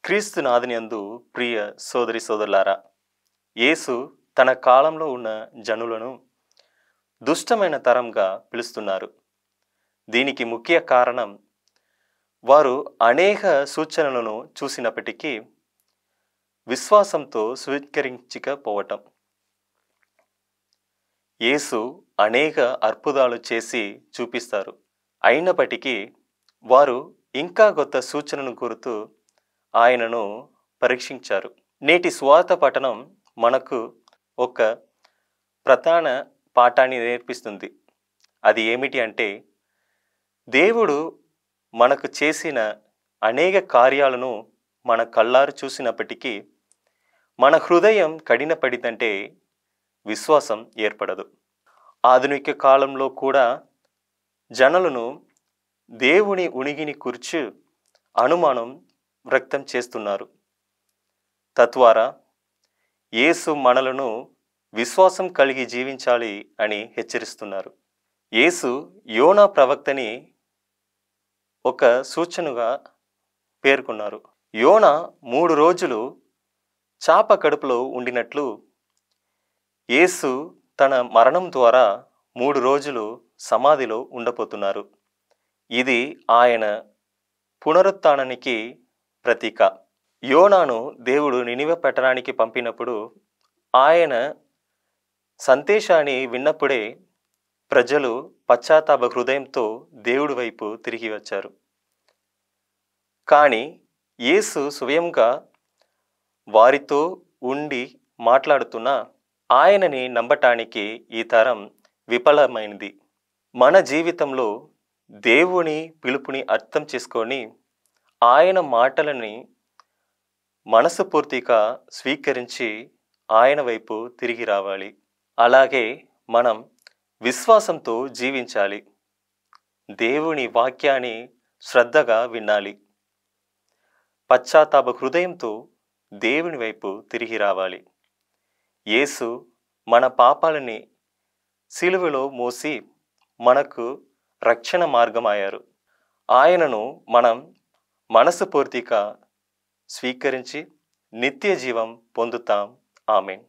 క్రీస్తు నాథునియందు ప్రియ సోదరి సోదరులారా, యేసు తన కాలంలో ఉన్న జనులను దుష్టమైన తరంగా పిలుస్తున్నారు. దీనికి ముఖ్య కారణం వారు అనేక సూచనలను చూసినప్పటికీ విశ్వాసంతో స్వీకరించకపోవటం. యేసు అనేక అద్భుతాలు చేసి చూపిస్తారు. అయినప్పటికీ వారు ఇంకా కొత్త సూచనను కోరుతూ ఆయనను పరీక్షించారు. నేటి స్వార్థ పఠనం మనకు ఒక ప్రధాన పాఠాన్ని నేర్పిస్తుంది. అది ఏమిటి అంటే, దేవుడు మనకు చేసిన అనేక కార్యాలను మన కళ్ళారు చూసినప్పటికీ మన హృదయం కఠినపడిందంటే విశ్వాసం ఏర్పడదు. ఆధునిక కాలంలో కూడా జనులను దేవుని ఉనికిని గురించి అనుమానం వ్యక్తం చేస్తున్నారు. తద్వారా యేసు మనలను విశ్వాసం కలిగి జీవించాలి అని హెచ్చరిస్తున్నారు. యేసు యోనా ప్రవక్తని ఒక సూచనగా పేర్కొన్నారు. యోనా 3 రోజులు చాప కడుపులో ఉండినట్లు యేసు తన మరణం ద్వారా 3 రోజులు సమాధిలో ఉండబోతున్నారు. ఇది ఆయన పునరుత్థానానికి ప్రతీక. యోనాను దేవుడు నినివె పట్టణానికి పంపినప్పుడు ఆయన సందేశాన్ని విన్నప్పుడే ప్రజలు పశ్చాత్తాప హృదయంతో దేవుడి వైపు తిరిగి వచ్చారు. కానీ యేసు స్వయంగా వారితో ఉండి మాట్లాడుతున్న ఆయనని నమ్మటానికి ఈ తరం విఫలమైంది. మన జీవితంలో దేవుని పిలుపుని అర్థం చేసుకొని ఆయన మాటలని మనస్ఫూర్తిగా స్వీకరించి ఆయన వైపు తిరిగి రావాలి. అలాగే మనం విశ్వాసంతో జీవించాలి. దేవుని వాక్యాన్ని శ్రద్ధగా వినాలి. పశ్చాత్తాప హృదయంతో దేవుని వైపు తిరిగి రావాలి. యేసు మన పాపాలని సిలువలో మోసి మనకు రక్షణ మార్గమయ్యారు. ఆయనను మనం మనస్ఫూర్తిగా స్వీకరించి నిత్య జీవం పొందుతాం. ఆమేన్.